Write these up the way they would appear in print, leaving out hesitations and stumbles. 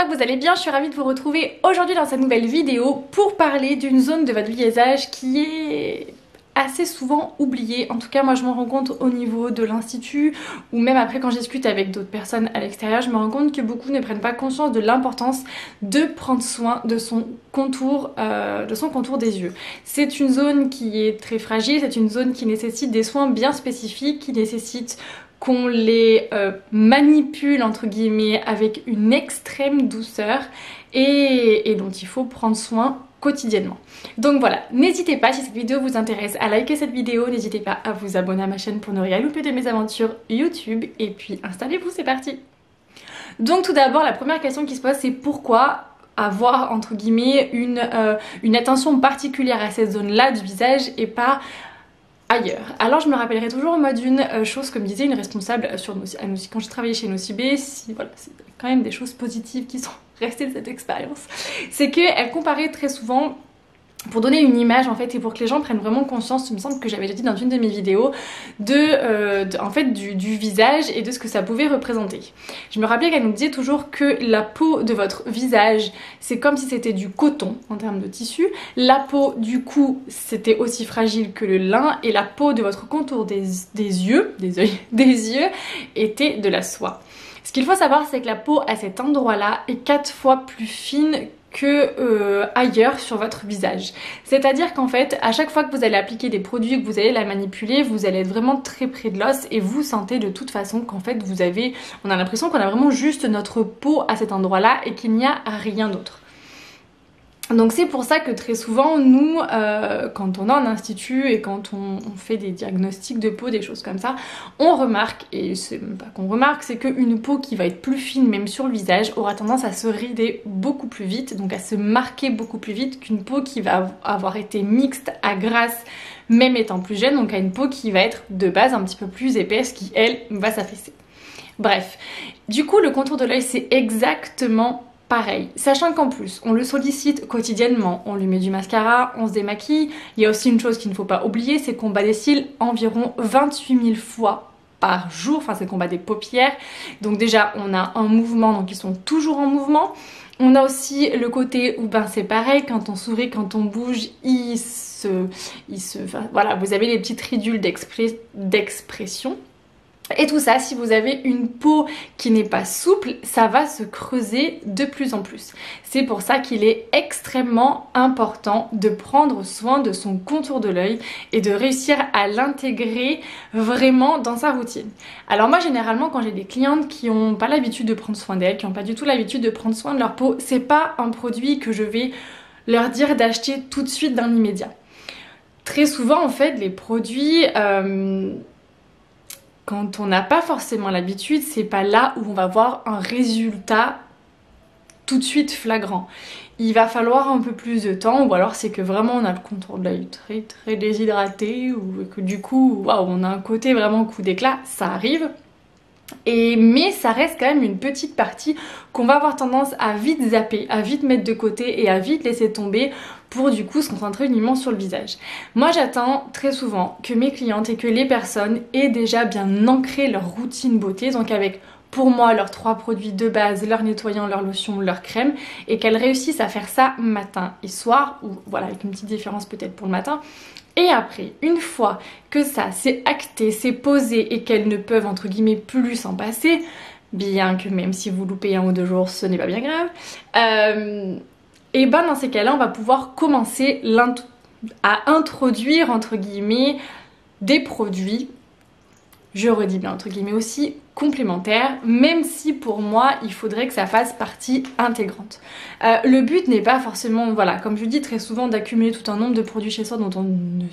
j'espère que vous allez bien, je suis ravie de vous retrouver aujourd'hui dans cette nouvelle vidéo pour parler d'une zone de votre visage qui est assez souvent oubliée. En tout cas moi je m'en rends compte au niveau de l'institut ou même après quand je discute avec d'autres personnes à l'extérieur, je me rends compte que beaucoup ne prennent pas conscience de l'importance de prendre soin de son contour des yeux. C'est une zone qui est très fragile, c'est une zone qui nécessite des soins bien spécifiques, qui nécessite qu'on les manipule entre guillemets avec une extrême douceur et dont il faut prendre soin quotidiennement. Donc voilà, n'hésitez pas si cette vidéo vous intéresse à liker cette vidéo, n'hésitez pas à vous abonner à ma chaîne pour ne rien louper de mes aventures YouTube et puis installez-vous, c'est parti. Donc tout d'abord la première question qui se pose c'est pourquoi avoir entre guillemets une attention particulière à cette zone là du visage et pas ailleurs. Alors je me rappellerai toujours moi d'une chose que me disait une responsable quand j'ai travaillé chez Nocibé, voilà, c'est quand même des choses positives qui sont restées de cette expérience, c'est qu'elle comparait très souvent, pour donner une image en fait et pour que les gens prennent vraiment conscience, il me semble que j'avais déjà dit dans une de mes vidéos, en fait du visage et de ce que ça pouvait représenter. Je me rappelais qu'elle nous disait toujours que la peau de votre visage c'est comme si c'était du coton en termes de tissu, la peau du cou c'était aussi fragile que le lin et la peau de votre contour des yeux était de la soie. Ce qu'il faut savoir c'est que la peau à cet endroit là est 4 fois plus fine que ailleurs sur votre visage. C'est-à-dire qu'en fait, à chaque fois que vous allez appliquer des produits, que vous allez la manipuler, vous allez être vraiment très près de l'os et vous sentez de toute façon qu'en fait on a l'impression qu'on a vraiment juste notre peau à cet endroit-là et qu'il n'y a rien d'autre. Donc c'est pour ça que très souvent nous quand on est en institut et quand on fait des diagnostics de peau, des choses comme ça, on remarque, et c'est même pas qu'on remarque, c'est qu'une peau qui va être plus fine même sur le visage aura tendance à se rider beaucoup plus vite, donc à se marquer beaucoup plus vite qu'une peau qui va avoir été mixte à grasse même étant plus jeune, donc à une peau qui va être de base un petit peu plus épaisse qui elle va s'affaisser. Bref, du coup le contour de l'œil c'est exactement pareil, sachant qu'en plus on le sollicite quotidiennement, on lui met du mascara, on se démaquille. Il y a aussi une chose qu'il ne faut pas oublier, c'est qu'on bat des cils environ 28 000 fois par jour, enfin c'est qu'on bat des paupières. Donc déjà on a un mouvement, donc ils sont toujours en mouvement. On a aussi le côté où ben c'est pareil, quand on sourit, quand on bouge, voilà, vous avez les petites ridules d'expression. Et tout ça, si vous avez une peau qui n'est pas souple, ça va se creuser de plus en plus. C'est pour ça qu'il est extrêmement important de prendre soin de son contour de l'œil et de réussir à l'intégrer vraiment dans sa routine. Alors moi généralement quand j'ai des clientes qui n'ont pas l'habitude de prendre soin d'elles, qui n'ont pas du tout l'habitude de prendre soin de leur peau, c'est pas un produit que je vais leur dire d'acheter tout de suite dans l'immédiat. Très souvent en fait les produits quand on n'a pas forcément l'habitude, c'est pas là où on va voir un résultat tout de suite flagrant. Il va falloir un peu plus de temps, ou alors c'est que vraiment on a le contour de l'œil très très déshydraté, ou que du coup, waouh, on a un côté vraiment coup d'éclat, ça arrive. Mais ça reste quand même une petite partie qu'on va avoir tendance à vite zapper, à vite mettre de côté et à vite laisser tomber pour du coup se concentrer uniquement sur le visage. Moi j'attends très souvent que mes clientes et que les personnes aient déjà bien ancré leur routine beauté, donc avec pour moi leurs 3 produits de base, leur nettoyant, leur lotion, leur crème, et qu'elles réussissent à faire ça matin et soir, ou voilà avec une petite différence peut-être pour le matin. Et après, une fois que ça c'est acté, c'est posé et qu'elles ne peuvent entre guillemets plus s'en passer, bien que même si vous loupez 1 ou 2 jours ce n'est pas bien grave, et ben dans ces cas-là on va pouvoir commencer à introduire entre guillemets des produits, je redis bien entre guillemets aussi, complémentaires, même si pour moi il faudrait que ça fasse partie intégrante. Le but n'est pas forcément, voilà, comme je dis très souvent, d'accumuler tout un nombre de produits chez soi dont on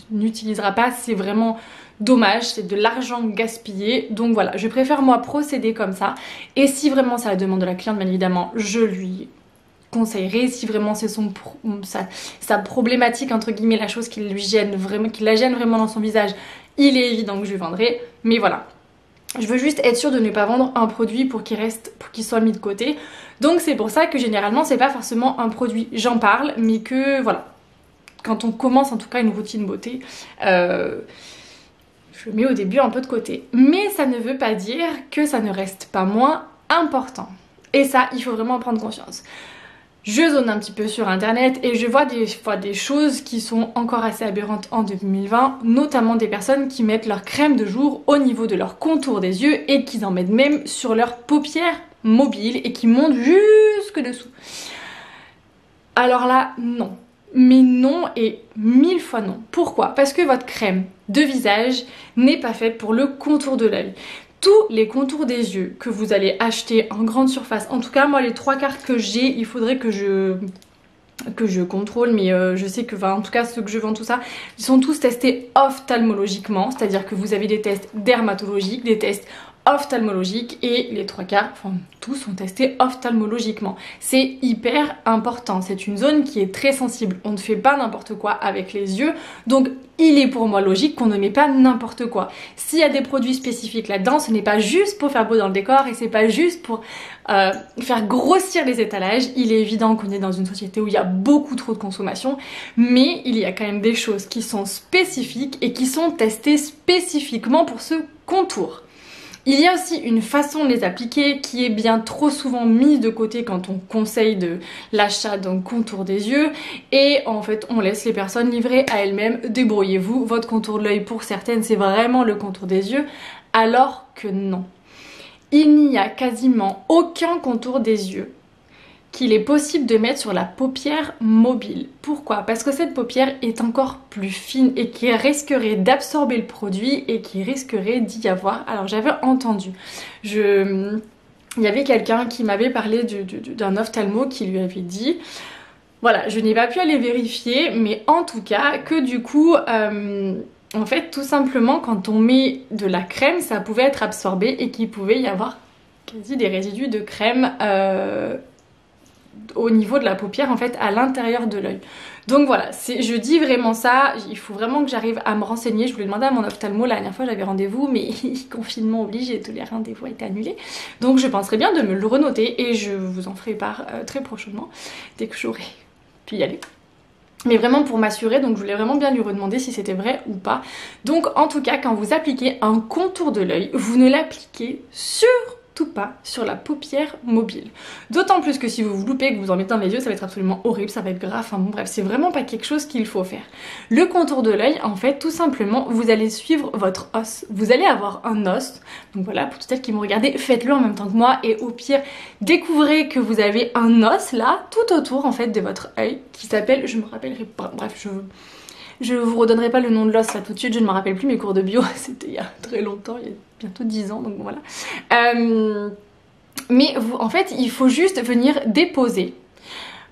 n'utilisera pas, c'est vraiment dommage, c'est de l'argent gaspillé, donc voilà, je préfère moi procéder comme ça, et si vraiment c'est la demande de la cliente, bien évidemment, je lui conseillerais, si vraiment c'est sa problématique entre guillemets, la chose qui la gêne vraiment dans son visage, il est évident que je lui vendrai, mais voilà. Je veux juste être sûre de ne pas vendre un produit pour qu'il soit mis de côté. Donc c'est pour ça que généralement c'est pas forcément un produit, j'en parle, mais que voilà, quand on commence en tout cas une routine beauté, je le mets au début un peu de côté. Mais ça ne veut pas dire que ça ne reste pas moins important. Et ça, il faut vraiment en prendre conscience. Je zone un petit peu sur internet et je vois des fois des choses qui sont encore assez aberrantes en 2020, notamment des personnes qui mettent leur crème de jour au niveau de leur contour des yeux et qui en mettent même sur leurs paupières mobiles et qui montent jusque dessous. Alors là, non. Mais non et 1000 fois non. Pourquoi? Parce que votre crème de visage n'est pas faite pour le contour de l'œil. Tous les contours des yeux que vous allez acheter en grande surface, en tout cas moi les 3/4 que j'ai, il faudrait que je contrôle, mais je sais que, enfin, en tout cas ceux que je vends tout ça, ils sont tous testés ophtalmologiquement, c'est-à-dire que vous avez des tests dermatologiques, des tests ophtalmologiques et les 3/4, enfin tous sont testés ophtalmologiquement. C'est hyper important, c'est une zone qui est très sensible, on ne fait pas n'importe quoi avec les yeux, donc il est pour moi logique qu'on ne met pas n'importe quoi. S'il y a des produits spécifiques là-dedans, ce n'est pas juste pour faire beau dans le décor et c'est pas juste pour faire grossir les étalages. Il est évident qu'on est dans une société où il y a beaucoup trop de consommation, mais il y a quand même des choses qui sont spécifiques et qui sont testées spécifiquement pour ce contour. Il y a aussi une façon de les appliquer qui est bien trop souvent mise de côté quand on conseille de l'achat d'un contour des yeux et en fait on laisse les personnes livrer à elles-mêmes. Débrouillez-vous, votre contour de l'œil pour certaines c'est vraiment le contour des yeux alors que non. Il n'y a quasiment aucun contour des yeux qu'il est possible de mettre sur la paupière mobile. Pourquoi? Parce que cette paupière est encore plus fine et qui risquerait d'absorber le produit et qui risquerait d'y avoir. Alors j'avais entendu, il y avait quelqu'un qui m'avait parlé d'un ophtalmo qui lui avait dit, voilà, je n'ai pas pu aller vérifier, mais en tout cas que du coup, en fait tout simplement quand on met de la crème, ça pouvait être absorbé et qu'il pouvait y avoir quasi des résidus de crème au niveau de la paupière en fait à l'intérieur de l'œil. Donc voilà, je dis vraiment ça, il faut vraiment que j'arrive à me renseigner. Je voulais demander à mon ophtalmo la dernière fois, j'avais rendez-vous mais confinement oblige, tous les rendez-vous ont été annulés. Donc je penserais bien de me le renoter et je vous en ferai part très prochainement dès que j'aurai pu y aller. Mais vraiment pour m'assurer, donc je voulais vraiment bien lui redemander si c'était vrai ou pas. Donc en tout cas, quand vous appliquez un contour de l'œil, vous ne l'appliquez surtout pas sur la paupière mobile. D'autant plus que si vous vous loupez, que vous en mettez dans les yeux, ça va être absolument horrible, ça va être grave, enfin bon bref, c'est vraiment pas quelque chose qu'il faut faire. Le contour de l'œil, en fait, tout simplement, vous allez suivre votre os. Vous allez avoir un os, donc voilà, pour toutes celles qui m'ont regardé, faites-le en même temps que moi et au pire, découvrez que vous avez un os là, tout autour en fait de votre œil, qui s'appelle, je me rappellerai pas, bref, je vous redonnerai pas le nom de l'os là tout de suite, je ne me rappelle plus mes cours de bio, c'était il y a très longtemps, il y a bientôt 10 ans, donc voilà. Mais vous, en fait, il faut juste venir déposer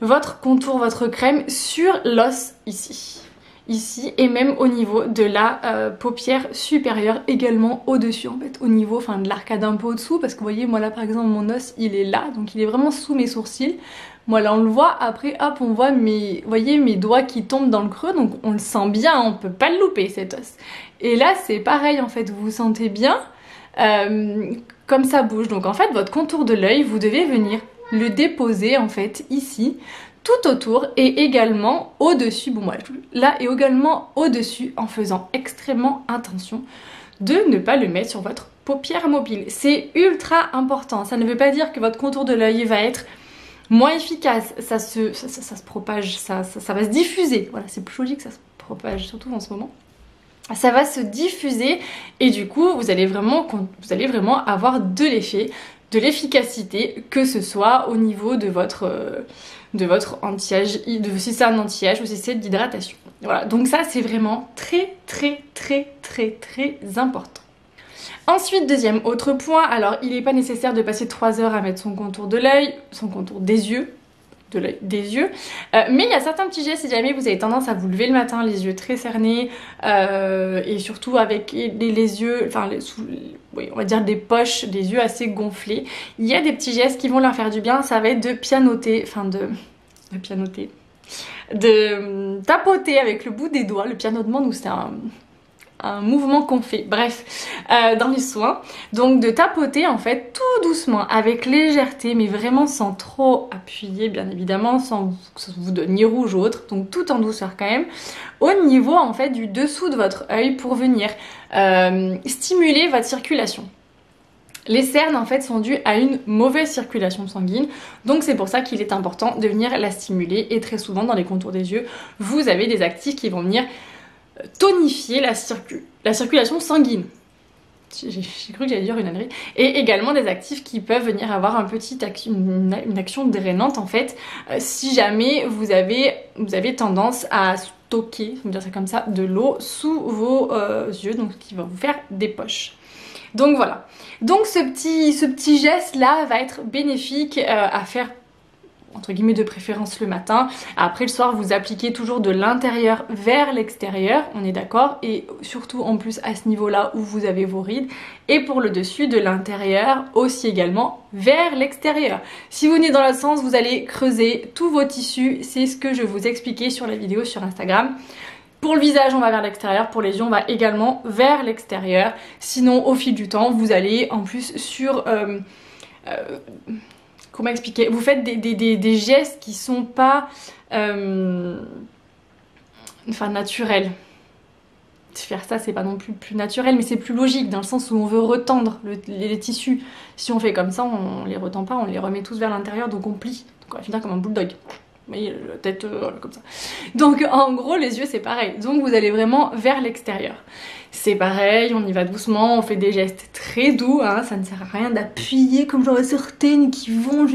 votre contour, votre crème sur l'os ici. Ici et même au niveau de la paupière supérieure, également au-dessus en fait, au niveau de l'arcade un peu au-dessous, parce que vous voyez, moi là par exemple, mon os il est là, donc il est vraiment sous mes sourcils. Moi là on le voit, après hop on voit mes, vous voyez, mes doigts qui tombent dans le creux, donc on le sent bien, on peut pas le louper cet os. Et là c'est pareil en fait, vous sentez bien comme ça bouge. Donc en fait votre contour de l'œil, vous devez venir le déposer en fait ici, tout autour et également au-dessus, bon moi là et également au-dessus, en faisant extrêmement attention de ne pas le mettre sur votre paupière mobile. C'est ultra important, ça ne veut pas dire que votre contour de l'œil va être moins efficace, ça se propage, ça va se diffuser, voilà, c'est plus logique, ça se propage surtout en ce moment. Ça va se diffuser et du coup vous allez vraiment avoir de l'effet, de l'efficacité, que ce soit au niveau de votre anti-âge, si c'est un anti-âge ou si c'est de l'hydratation. Voilà, donc ça c'est vraiment très important. Ensuite, deuxième autre point, alors il n'est pas nécessaire de passer 3 heures à mettre son contour de l'œil, son contour des yeux, mais il y a certains petits gestes si jamais vous avez tendance à vous lever le matin les yeux très cernés et surtout avec les yeux, oui, on va dire des poches, des yeux assez gonflés. Il y a des petits gestes qui vont leur faire du bien, ça va être de pianoter, de tapoter avec le bout des doigts. Le pianotement, nous c'est un mouvement qu'on fait, bref, dans les soins. Donc de tapoter en fait tout doucement, avec légèreté, mais vraiment sans trop appuyer, bien évidemment, sans que ça vous donne ni rouge ou autre, donc tout en douceur quand même, au niveau en fait du dessous de votre œil pour venir stimuler votre circulation. Les cernes en fait sont dues à une mauvaise circulation sanguine, donc c'est pour ça qu'il est important de venir la stimuler, et très souvent dans les contours des yeux, vous avez des actifs qui vont venir tonifier la circulation sanguine. J'ai cru que j'allais dire une ânerie. Et également des actifs qui peuvent venir avoir une action drainante en fait, si jamais vous avez tendance à stocker, on va dire ça comme ça, de l'eau sous vos yeux, donc ce qui va vous faire des poches. Donc voilà. Donc ce petit geste là va être bénéfique à faire entre guillemets de préférence le matin. Après le soir vous appliquez toujours de l'intérieur vers l'extérieur, on est d'accord, et surtout en plus à ce niveau là où vous avez vos rides, et pour le dessus de l'intérieur aussi également vers l'extérieur. Si vous venez dans l'autre sens, vous allez creuser tous vos tissus, c'est ce que je vous expliquais sur la vidéo sur Instagram. Pour le visage, on va vers l'extérieur, pour les yeux, on va également vers l'extérieur. Sinon, au fil du temps, vous allez en plus sur... comment expliquer? Vous faites des gestes qui sont pas... enfin, naturels. Faire ça, c'est pas non plus naturel, mais c'est plus logique, dans le sens où on veut retendre les tissus. Si on fait comme ça, on les retend pas, on les remet tous vers l'intérieur, donc on plie. Donc on va finir comme un bulldog. Vous voyez, la tête comme ça. Donc en gros les yeux c'est pareil, donc vous allez vraiment vers l'extérieur. C'est pareil, on y va doucement, on fait des gestes très doux, hein, ça ne sert à rien d'appuyer comme j'en ai certaines qui vont...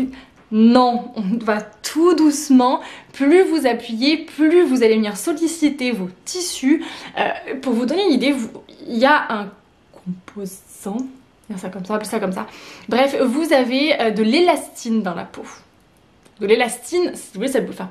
Non, on va tout doucement, plus vous appuyez, plus vous allez venir solliciter vos tissus. Pour vous donner une idée, il y a un composant, ça comme ça, ça comme ça. Bref, vous avez de l'élastine dans la peau. De l'élastine, si vous voulez, ça peut faire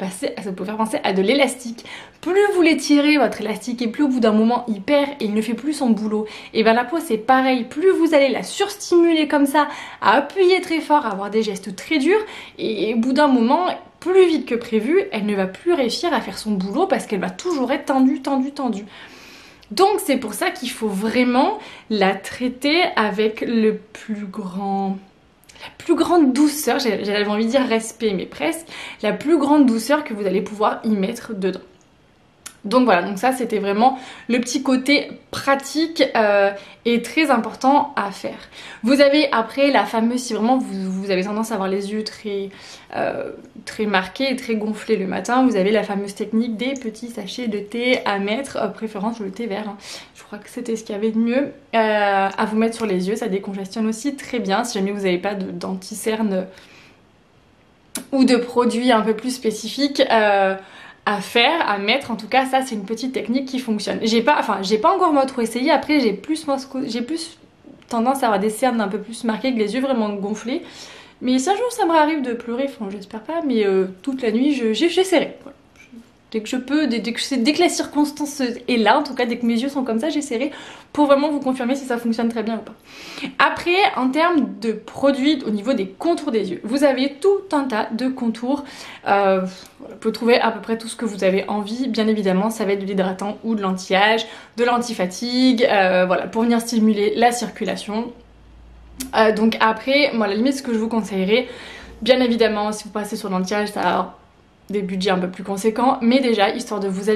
penser à de l'élastique. Plus vous l'étirez, votre élastique, et plus au bout d'un moment il perd et il ne fait plus son boulot. Et bien la peau c'est pareil, plus vous allez la surstimuler comme ça, à appuyer très fort, à avoir des gestes très durs, et au bout d'un moment, plus vite que prévu, elle ne va plus réussir à faire son boulot parce qu'elle va toujours être tendue, tendue, tendue. Donc c'est pour ça qu'il faut vraiment la traiter avec la plus grande douceur, j'avais envie de dire respect, mais presque, la plus grande douceur que vous allez pouvoir y mettre dedans. Donc voilà, donc ça c'était vraiment le petit côté pratique et très important à faire. Vous avez après la fameuse, si vraiment vous avez tendance à avoir les yeux très marqués et très gonflés le matin, vous avez la fameuse technique des petits sachets de thé à mettre, préférence le thé vert, hein. Je crois que c'était ce qu'il y avait de mieux à vous mettre sur les yeux, ça décongestionne aussi très bien si jamais vous n'avez pas d'anti-cerne ou de produits un peu plus spécifiques à faire, à mettre. En tout cas ça c'est une petite technique qui fonctionne. J'ai pas encore moi trop essayé, après j'ai plus tendance à avoir des cernes un peu plus marquées, que les yeux vraiment gonflés, mais si un jour ça me arrive de pleurer, enfin j'espère pas, mais toute la nuit j'essaierai. Voilà. Dès que je peux, dès que la circonstance est là, en tout cas dès que mes yeux sont comme ça, j'essaierai pour vraiment vous confirmer si ça fonctionne très bien ou pas. Après, en termes de produits au niveau des contours des yeux, vous avez tout un tas de contours. Vous pouvez trouver à peu près tout ce que vous avez envie. Bien évidemment, ça va être de l'hydratant ou de l'anti-âge, de l'anti-fatigue, voilà, pour venir stimuler la circulation. Donc après, moi à la limite ce que je vous conseillerais, bien évidemment si vous passez sur l'anti-âge, ça va des budgets un peu plus conséquents, mais déjà histoire de vous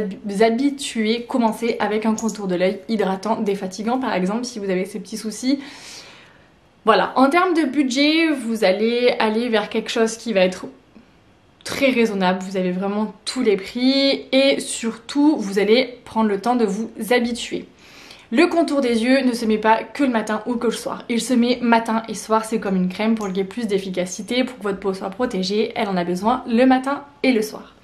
habituer, commencez avec un contour de l'œil hydratant, défatigant par exemple si vous avez ces petits soucis. Voilà, en termes de budget, vous allez aller vers quelque chose qui va être très raisonnable, vous avez vraiment tous les prix et surtout vous allez prendre le temps de vous habituer. Le contour des yeux ne se met pas que le matin ou que le soir. Il se met matin et soir, c'est comme une crème pour qu'il y ait plus d'efficacité, pour que votre peau soit protégée. Elle en a besoin le matin et le soir.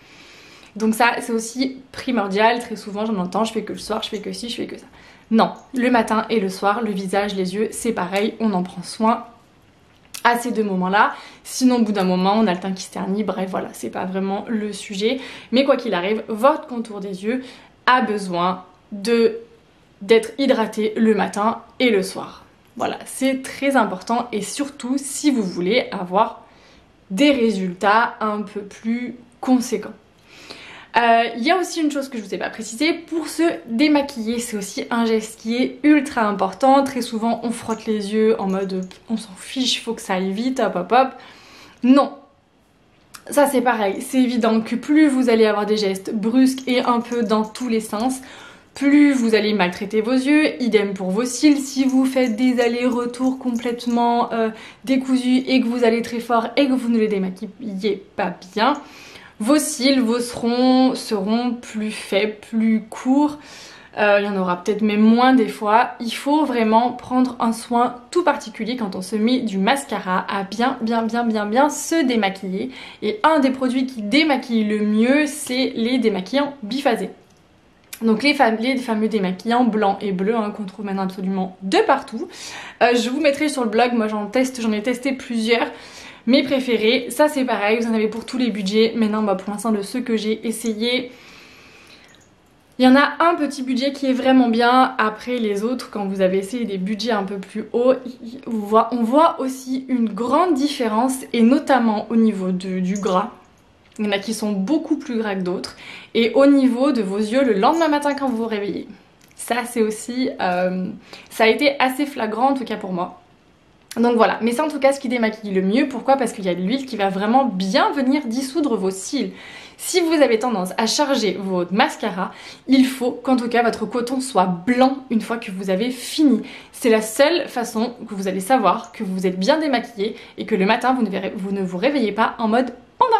Donc ça, c'est aussi primordial. Très souvent, j'en entends, je fais que le soir, je fais que ci, je fais que ça. Non, le matin et le soir, le visage, les yeux, c'est pareil, on en prend soin à ces deux moments-là. Sinon, au bout d'un moment, on a le teint qui se ternit. Bref, voilà, c'est pas vraiment le sujet. Mais quoi qu'il arrive, votre contour des yeux a besoin d'être hydraté le matin et le soir. Voilà, c'est très important et surtout si vous voulez avoir des résultats un peu plus conséquents. Il y a aussi une chose que je vous ai pas précisé, pour se démaquiller, c'est aussi un geste qui est ultra important. Très souvent on frotte les yeux en mode on s'en fiche, faut que ça aille vite, hop hop hop. Non, ça c'est pareil, c'est évident que plus vous allez avoir des gestes brusques et un peu dans tous les sens, plus vous allez maltraiter vos yeux. Idem pour vos cils, si vous faites des allers-retours complètement décousus et que vous allez très fort et que vous ne les démaquillez pas bien, vos cils, seront plus faibles, plus courts. Il y en aura peut-être même moins des fois. Il faut vraiment prendre un soin tout particulier quand on se met du mascara à bien se démaquiller. Et un des produits qui démaquille le mieux, c'est les démaquillants biphasés. Donc les fameux démaquillants blancs et bleus qu'on trouve maintenant absolument de partout. Je vous mettrai sur le blog, moi j'en ai testé plusieurs. Mes préférés, ça c'est pareil, vous en avez pour tous les budgets. Maintenant pour l'instant de ceux que j'ai essayés, il y en a un petit budget qui est vraiment bien. Après les autres, quand vous avez essayé des budgets un peu plus hauts, on voit aussi une grande différence, et notamment au niveau du gras. Il y en a qui sont beaucoup plus gras que d'autres. Et au niveau de vos yeux le lendemain matin quand vous vous réveillez. Ça c'est aussi, ça a été assez flagrant en tout cas pour moi. Donc voilà, mais c'est en tout cas ce qui démaquille le mieux. Pourquoi? Parce qu'il y a de l'huile qui va vraiment bien venir dissoudre vos cils. Si vous avez tendance à charger votre mascara, il faut qu'en tout cas votre coton soit blanc une fois que vous avez fini. C'est la seule façon que vous allez savoir que vous êtes bien démaquillé et que le matin vous ne vous réveillez pas en mode panda.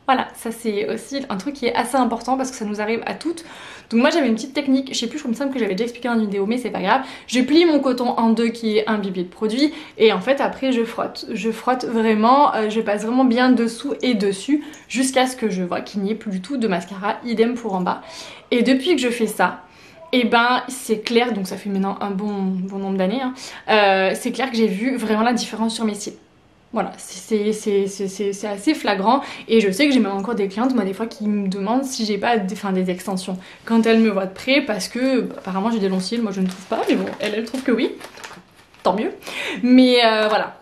Voilà, ça c'est aussi un truc qui est assez important parce que ça nous arrive à toutes. Donc moi j'avais une petite technique, je sais plus, je me semble que j'avais déjà expliqué dans une vidéo, mais c'est pas grave. Je plie mon coton en deux qui est imbibé de produit et en fait après je frotte. Je frotte vraiment, je passe vraiment bien dessous et dessus jusqu'à ce que je vois qu'il n'y ait plus du tout de mascara, idem pour en bas. Et depuis que je fais ça, et ben c'est clair, donc ça fait maintenant un bon nombre d'années, c'est clair que j'ai vu vraiment la différence sur mes cils. Voilà, c'est assez flagrant et je sais que j'ai même encore des clientes, moi des fois, qui me demandent si j'ai pas des extensions quand elles me voient de près parce que apparemment j'ai des longs cils, moi je ne trouve pas, mais bon, elle trouve que oui, tant mieux. Mais voilà.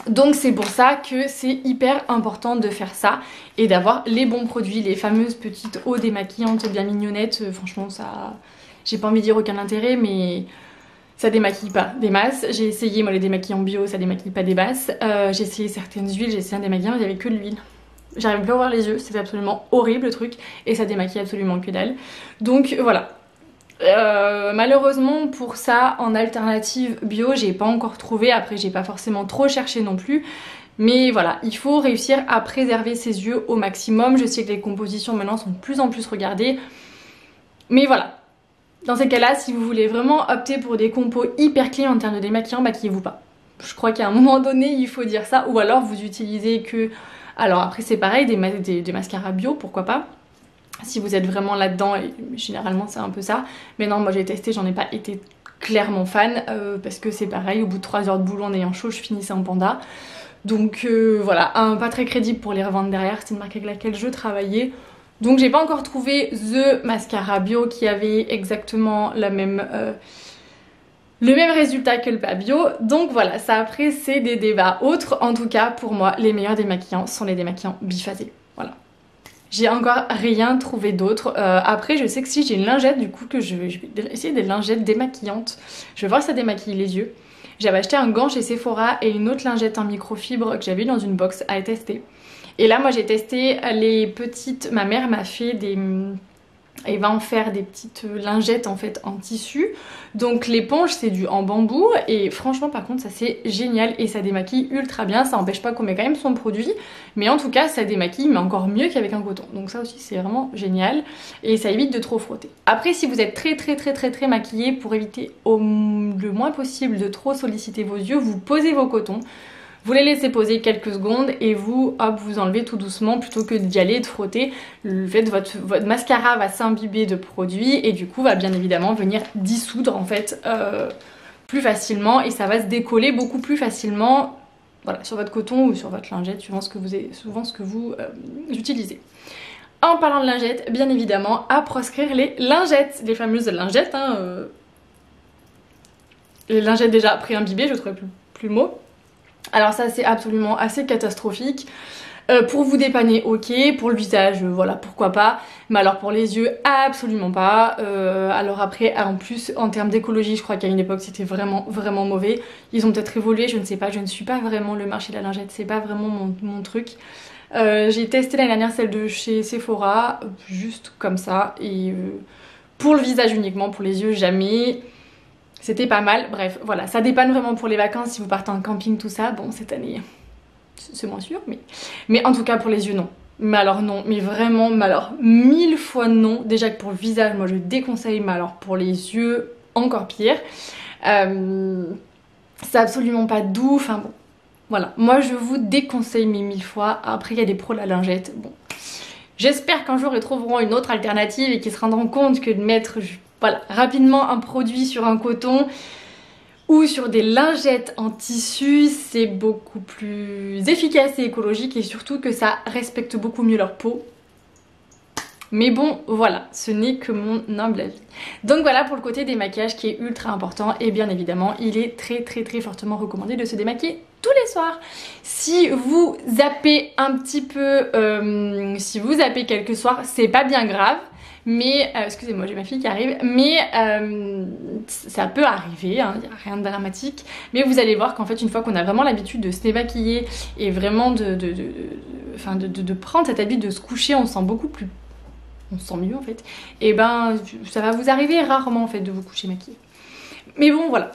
Donc c'est pour ça que c'est hyper important de faire ça et d'avoir les bons produits, les fameuses petites eaux démaquillantes bien mignonnettes. Franchement ça, j'ai pas envie de dire aucun intérêt, mais ça démaquille pas des masses. J'ai essayé moi les démaquillants bio, ça démaquille pas des masses. J'ai essayé certaines huiles, j'ai essayé un démaquillant, il y avait que de l'huile. J'arrive plus à voir les yeux, c'était absolument horrible le truc et ça démaquille absolument que dalle. Donc voilà. Malheureusement pour ça en alternative bio j'ai pas encore trouvé, après j'ai pas forcément trop cherché non plus, mais voilà, il faut réussir à préserver ses yeux au maximum. Je sais que les compositions maintenant sont de plus en plus regardées, mais voilà, dans ces cas là si vous voulez vraiment opter pour des compos hyper clean en termes de démaquillant, maquillez-vous pas. Je crois qu'à un moment donné il faut dire ça, ou alors vous utilisez que, alors après c'est pareil, des mascaras bio, pourquoi pas si vous êtes vraiment là-dedans, et généralement c'est un peu ça. Mais non, moi j'ai testé, j'en ai pas été clairement fan parce que c'est pareil, au bout de 3 heures de boulot en ayant chaud, je finissais en panda. Donc voilà, pas très crédible pour les revendre derrière, c'est une marque avec laquelle je travaillais. Donc j'ai pas encore trouvé the mascara bio qui avait exactement le même résultat que le pas bio. Donc voilà, ça après c'est des débats autres. En tout cas pour moi les meilleurs démaquillants sont les démaquillants biphasés. Voilà. J'ai encore rien trouvé d'autre. Après je sais que si j'ai une lingette du coup que je vais essayer des lingettes démaquillantes. Je vais voir si ça démaquille les yeux. J'avais acheté un gant chez Sephora et une autre lingette en microfibre que j'avais eu dans une box à tester. Et là moi j'ai testé les petites, ma mère m'a fait des... Elle va en faire des petites lingettes en fait en tissu. Donc l'éponge c'est en bambou et franchement par contre ça c'est génial et ça démaquille ultra bien. Ça n'empêche pas qu'on met quand même son produit, mais en tout cas ça démaquille mais encore mieux qu'avec un coton. Donc ça aussi c'est vraiment génial et ça évite de trop frotter. Après si vous êtes très maquillé, pour éviter le moins possible de trop solliciter vos yeux, vous posez vos cotons. Vous les laissez poser quelques secondes et vous, hop, vous enlevez tout doucement plutôt que d'y aller et de frotter. Le fait votre mascara va s'imbiber de produit et du coup va bien évidemment venir dissoudre en fait plus facilement et ça va se décoller beaucoup plus facilement, voilà, sur votre coton ou sur votre lingette, suivant ce que vous utilisez. En parlant de lingettes, bien évidemment, à proscrire les lingettes, les fameuses lingettes, les lingettes déjà pré-imbibées, je ne trouvais plus le mot. Alors ça c'est absolument assez catastrophique. Pour vous dépanner, ok. Pour le visage, voilà, pourquoi pas. Mais alors pour les yeux, absolument pas. Alors après, en plus, en termes d'écologie, je crois qu'à une époque c'était vraiment mauvais. Ils ont peut-être évolué, je ne sais pas. Je ne suis pas vraiment le marché de la lingette, c'est pas vraiment mon truc. J'ai testé l'année dernière celle de chez Sephora, juste comme ça. Et Pour le visage uniquement, pour les yeux jamais. C'était pas mal, bref, voilà, ça dépanne vraiment pour les vacances si vous partez en camping, tout ça. Bon, cette année, c'est moins sûr, mais en tout cas pour les yeux, non. Mais alors non, mais vraiment, mais alors 1000 fois non. Déjà que pour le visage, moi je déconseille, mais alors pour les yeux, encore pire. C'est absolument pas doux, enfin bon. Voilà, moi je vous déconseille mes 1000 fois. Après il y a des pros de la lingette, bon. J'espère qu'un jour ils trouveront une autre alternative et qu'ils se rendront compte que de mettre voilà, rapidement un produit sur un coton ou sur des lingettes en tissu, c'est beaucoup plus efficace et écologique et surtout que ça respecte beaucoup mieux leur peau. Mais bon, voilà, ce n'est que mon humble avis. Donc voilà pour le côté des maquillages qui est ultra important et bien évidemment, il est très fortement recommandé de se démaquiller tous les soirs. Si vous zappez un petit peu, si vous zappez quelques soirs, c'est pas bien grave. Mais, excusez-moi, j'ai ma fille qui arrive, mais ça peut arriver, hein, y a rien de dramatique. Mais vous allez voir qu'en fait, une fois qu'on a vraiment l'habitude de se démaquiller et vraiment de prendre cette habitude de se coucher, on se sent beaucoup plus... on se sent mieux en fait. Et ben, ça va vous arriver rarement en fait de vous coucher maquillée. Mais bon, voilà.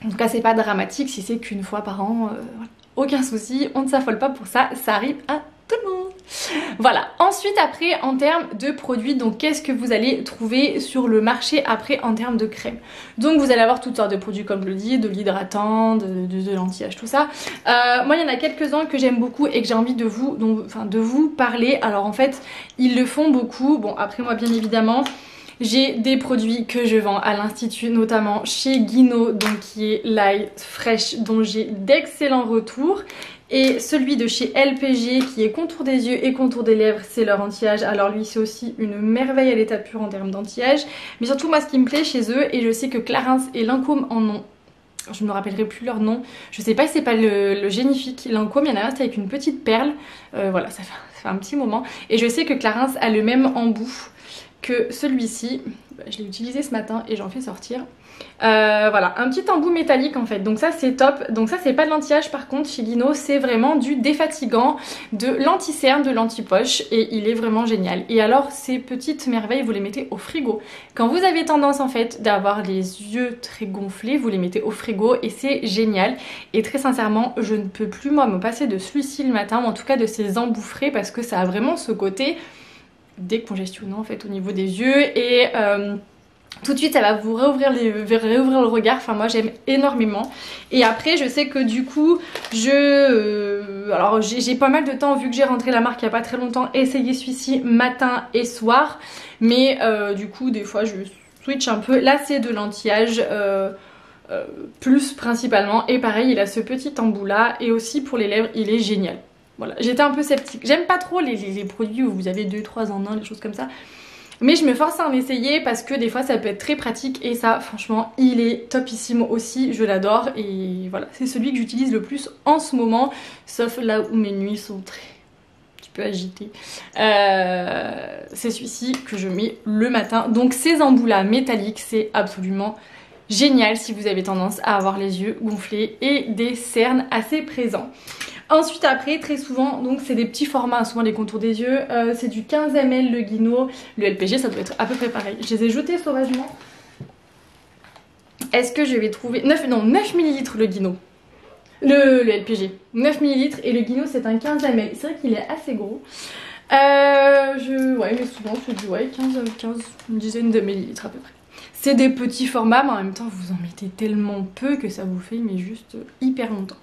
En tout cas, c'est pas dramatique si c'est qu'une fois par an. Voilà. Aucun souci, on ne s'affole pas pour ça, ça arrive à tout le monde. Voilà, ensuite après en termes de produits, donc qu'est-ce que vous allez trouver sur le marché après en termes de crème. Donc vous allez avoir toutes sortes de produits comme je le dis, de l'hydratant, de l'anti-âge, tout ça. Moi il y en a quelques-uns que j'aime beaucoup et que j'ai envie de vous parler. Alors en fait ils le font beaucoup, bon après moi bien évidemment j'ai des produits que je vends à l'Institut, notamment chez Guino, donc qui est l'ail fraîche, dont j'ai d'excellents retours. Et celui de chez LPG qui est contour des yeux et contour des lèvres, c'est leur anti-âge. Alors lui c'est aussi une merveille à l'état pur en termes d'anti-âge. Mais surtout moi ce qui me plaît chez eux, et je sais que Clarins et Lancôme en ont, je ne me rappellerai plus leur nom, je sais pas si c'est pas le Génifique. Lancôme, il y en a un c'est avec une petite perle, voilà ça fait un petit moment. Et je sais que Clarins a le même embout que celui-ci, je l'ai utilisé ce matin et j'en fais sortir. Voilà, un petit embout métallique en fait, donc ça c'est top. Donc ça c'est pas de l'anti-âge par contre chez Guino, c'est vraiment du défatigant, de l'anti-cerne, de l'anti-poche et il est vraiment génial. Et alors ces petites merveilles vous les mettez au frigo. Quand vous avez tendance en fait d'avoir les yeux très gonflés, vous les mettez au frigo et c'est génial. Et très sincèrement je ne peux plus moi me passer de celui-ci le matin, ou en tout cas de ces embouts frais, parce que ça a vraiment ce côté décongestionnant en fait au niveau des yeux et tout de suite ça va vous réouvrir le regard. Enfin moi j'aime énormément. Et après je sais que du coup alors j'ai pas mal de temps, vu que j'ai rentré la marque il y a pas très longtemps, essayé celui-ci matin et soir. Mais du coup des fois je switch un peu. Là c'est de l'anti-âge plus principalement. Et pareil il a ce petit embout là. Et aussi pour les lèvres il est génial. Voilà, j'étais un peu sceptique. J'aime pas trop les produits où vous avez 2-3 en 1, les choses comme ça. Mais je me force à en essayer parce que des fois ça peut être très pratique. Et ça, franchement, il est topissimo aussi. Je l'adore. Et voilà, c'est celui que j'utilise le plus en ce moment. Sauf là où mes nuits sont très... un petit peu agitées. C'est celui-ci que je mets le matin. Donc ces embouts là métalliques, c'est absolument génial si vous avez tendance à avoir les yeux gonflés et des cernes assez présents. Ensuite après très souvent donc c'est des petits formats, souvent les contours des yeux, c'est du 15 ml le Guino, le LPG ça doit être à peu près pareil. Je les ai jetés sauvagement. Est-ce que je vais trouver 9 ml le Guino. Le LPG 9 ml et le Guino c'est un 15 ml. C'est vrai qu'il est assez gros. Ouais mais souvent c'est du 15, une dizaine de millilitres à peu près. C'est des petits formats, mais en même temps vous en mettez tellement peu que ça vous fait mais juste hyper longtemps.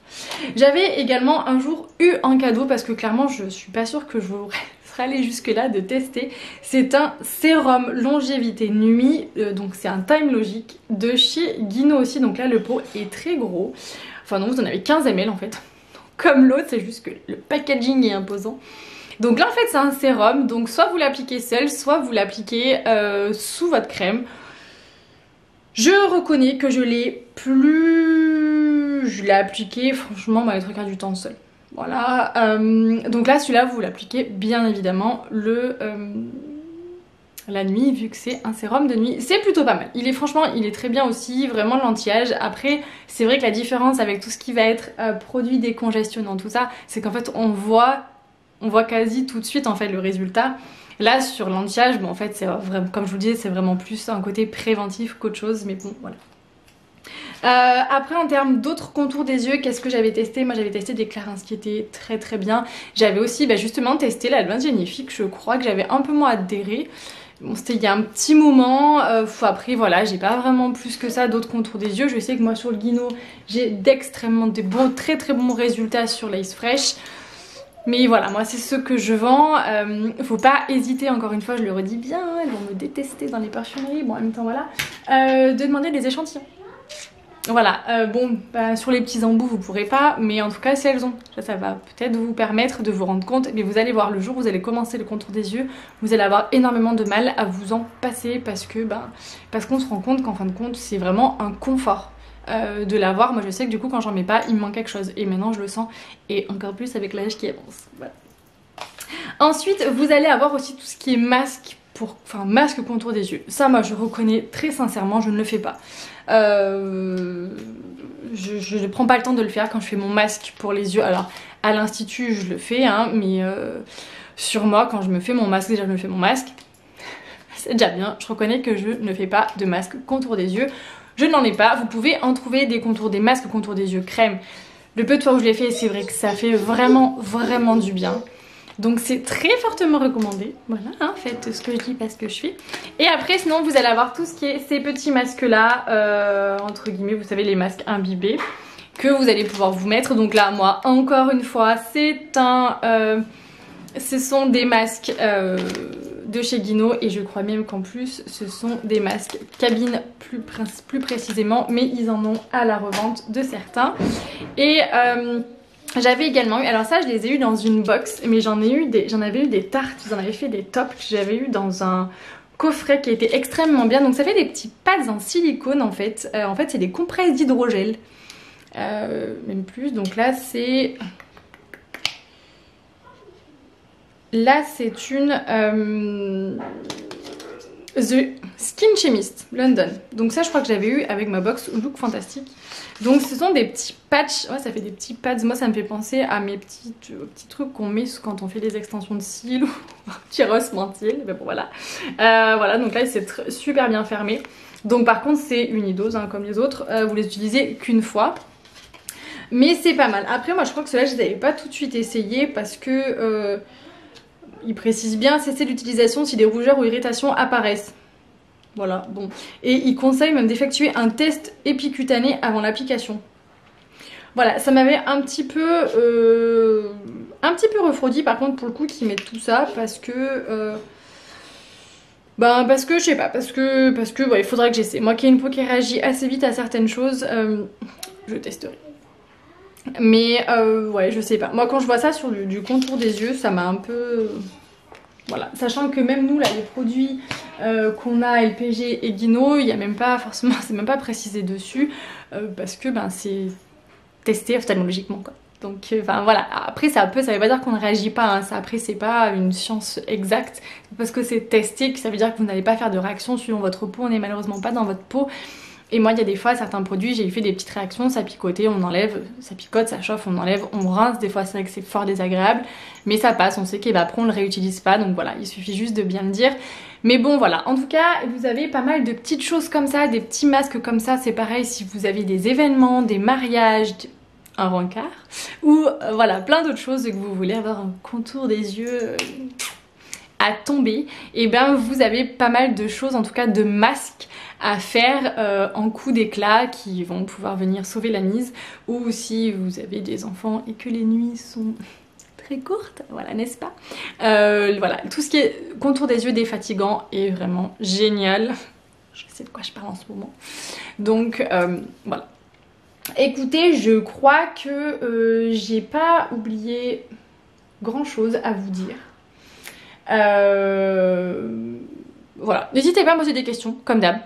J'avais également un jour eu un cadeau, parce que clairement je suis pas sûre que je vous serais allée jusque là de tester. C'est un sérum longévité nuit, donc c'est un Time Logic de chez Guino aussi. Donc là le pot est très gros, enfin non vous en avez 15 ml en fait. Comme l'autre, c'est juste que le packaging est imposant. Donc là en fait c'est un sérum, donc soit vous l'appliquez seul, soit vous l'appliquez sous votre crème. Je reconnais que je l'ai appliqué franchement les trois quarts du temps seul. Voilà, donc là celui-là vous l'appliquez bien évidemment la nuit, vu que c'est un sérum de nuit. C'est plutôt pas mal, il est très bien aussi, vraiment l'anti-âge. Après c'est vrai que la différence avec tout ce qui va être produit décongestionnant, tout ça, c'est qu'en fait on voit quasi tout de suite en fait le résultat. Là sur l'anti-âge, bon en fait c'est vraiment, comme je vous le disais, c'est vraiment plus un côté préventif qu'autre chose, mais bon voilà. Après en termes d'autres contours des yeux, qu'est-ce que j'avais testé? Moi j'avais testé des Clarins qui étaient très bien. J'avais aussi justement testé l'Advanced Genifique, je crois que j'avais un peu moins adhéré. Bon, c'était il y a un petit moment, après voilà, j'ai pas vraiment plus que ça d'autres contours des yeux. Je sais que moi sur le Guino, j'ai très bons résultats sur l'Ace Fresh. Mais voilà, moi c'est ce que je vends. Faut pas hésiter, encore une fois, je le redis bien, hein, ils vont me détester dans les parfumeries, bon en même temps voilà, de demander des échantillons. Voilà, sur les petits embouts vous pourrez pas, mais en tout cas si elles ont, ça va peut-être vous permettre de vous rendre compte. Mais vous allez voir, le jour où vous allez commencer le contour des yeux, vous allez avoir énormément de mal à vous en passer parce qu'on se rend compte qu'en fin de compte c'est vraiment un confort. De l'avoir. Moi je sais que du coup quand j'en mets pas il me manque quelque chose et maintenant je le sens, et encore plus avec l'âge qui avance. Voilà. Ensuite vous allez avoir aussi tout ce qui est masque masque contour des yeux. Ça moi je reconnais très sincèrement, je ne le fais pas. Je ne prends pas le temps de le faire quand je fais mon masque pour les yeux. Alors à l'institut je le fais hein, mais sur moi quand je me fais mon masque, déjà je me fais mon masque, c'est déjà bien. Je reconnais que je ne fais pas de masque contour des yeux. Je n'en ai pas, vous pouvez en trouver des masques contour des yeux crème. Le peu de fois où je l'ai fait, c'est vrai que ça fait vraiment du bien. Donc c'est très fortement recommandé. Voilà, hein, faites ce que je dis parce que je fais. Et après sinon vous allez avoir tout ce qui est ces petits masques là, entre guillemets, vous savez les masques imbibés, que vous allez pouvoir vous mettre. Donc là moi encore une fois ce sont des masques de chez Guino, et je crois même qu'en plus ce sont des masques cabine plus précisément, mais ils en ont à la revente de certains. Et j'avais également eu, alors ça je les ai eu dans une box, mais j'en avais eu des tartes, j'en avais fait des tops que j'avais eu dans un coffret qui était extrêmement bien. Donc ça fait des petits pads en silicone en fait. C'est des compresses d'hydrogel, même plus. Donc là c'est une The Skin Chemist London. Donc ça je crois que j'avais eu avec ma box Look Fantastique. Donc ce sont des petits patchs, ouais ça fait des petits pads. Moi ça me fait penser à mes petits trucs qu'on met quand on fait des extensions de cils ou un petit rose mentile. Mais bon voilà. Voilà, donc là c'est super bien fermé. Donc par contre c'est unidose hein, comme les autres. Vous les utilisez qu'une fois. Mais c'est pas mal. Après moi je crois que ceux-là je les avais pas tout de suite essayé parce que il précise bien cesser l'utilisation si des rougeurs ou irritations apparaissent. Voilà, bon. Et il conseille même d'effectuer un test épicutané avant l'application. Voilà, ça m'avait un petit peu refroidi par contre pour le coup qu'ils mettent tout ça parce que je sais pas, parce que ouais, il faudrait que j'essaie. Moi qui ai une peau qui réagit assez vite à certaines choses, je testerai. Mais ouais je sais pas, moi quand je vois ça sur du contour des yeux ça m'a un peu... Voilà, sachant que même nous là les produits qu'on a LPG et Guino, il n'y a même pas forcément, c'est même pas précisé dessus parce que c'est testé ophtalmologiquement quoi. Donc voilà, après ça veut pas dire qu'on ne réagit pas hein. Ça après c'est pas une science exacte, parce que c'est testé que ça veut dire que vous n'allez pas faire de réaction suivant votre peau, on n'est malheureusement pas dans votre peau. Et moi il y a des fois certains produits j'ai fait des petites réactions, ça picotait, on enlève, ça picote, ça chauffe, on enlève, on rince, des fois c'est vrai que c'est fort désagréable, mais ça passe, on sait qu'après on le réutilise pas, donc voilà, il suffit juste de bien le dire. Mais bon voilà, en tout cas vous avez pas mal de petites choses comme ça, des petits masques comme ça, c'est pareil si vous avez des événements, des mariages, un rencard, ou voilà plein d'autres choses que vous voulez avoir un contour des yeux... à tomber, et vous avez pas mal de choses, en tout cas de masques à faire en coup d'éclat qui vont pouvoir venir sauver la mise, ou si vous avez des enfants et que les nuits sont très courtes, voilà n'est-ce pas, voilà, tout ce qui est contour des yeux défatigant est vraiment génial. Je sais de quoi je parle en ce moment, donc voilà. Écoutez, je crois que j'ai pas oublié grand chose à vous dire. Voilà, n'hésitez pas à me poser des questions, comme d'hab.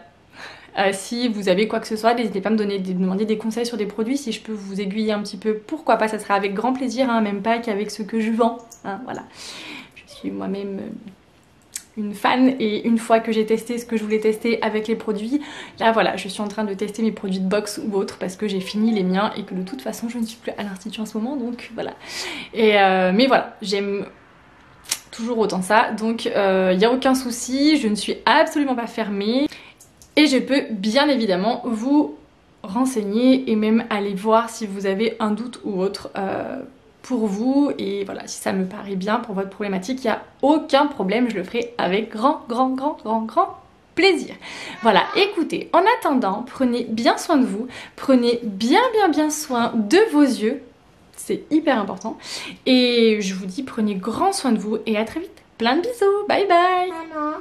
Si vous avez quoi que ce soit, n'hésitez pas à me demander des conseils sur des produits, si je peux vous aiguiller un petit peu, pourquoi pas, ça sera avec grand plaisir, hein, même pas qu'avec ce que je vends, hein, voilà. Je suis moi-même une fan, et une fois que j'ai testé ce que je voulais tester avec les produits, là voilà, je suis en train de tester mes produits de box ou autres, parce que j'ai fini les miens, et que de toute façon je ne suis plus à l'institut en ce moment, donc voilà. Et mais voilà, j'aime toujours autant ça, donc il n'y a aucun souci, je ne suis absolument pas fermée et je peux bien évidemment vous renseigner et même aller voir si vous avez un doute ou autre pour vous, et voilà, si ça me paraît bien pour votre problématique, il n'y a aucun problème, je le ferai avec grand plaisir. Voilà, écoutez, en attendant, prenez bien soin de vous, prenez bien soin de vos yeux, c'est hyper important, et je vous dis prenez grand soin de vous et à très vite. Plein de bisous, bye bye. Maman.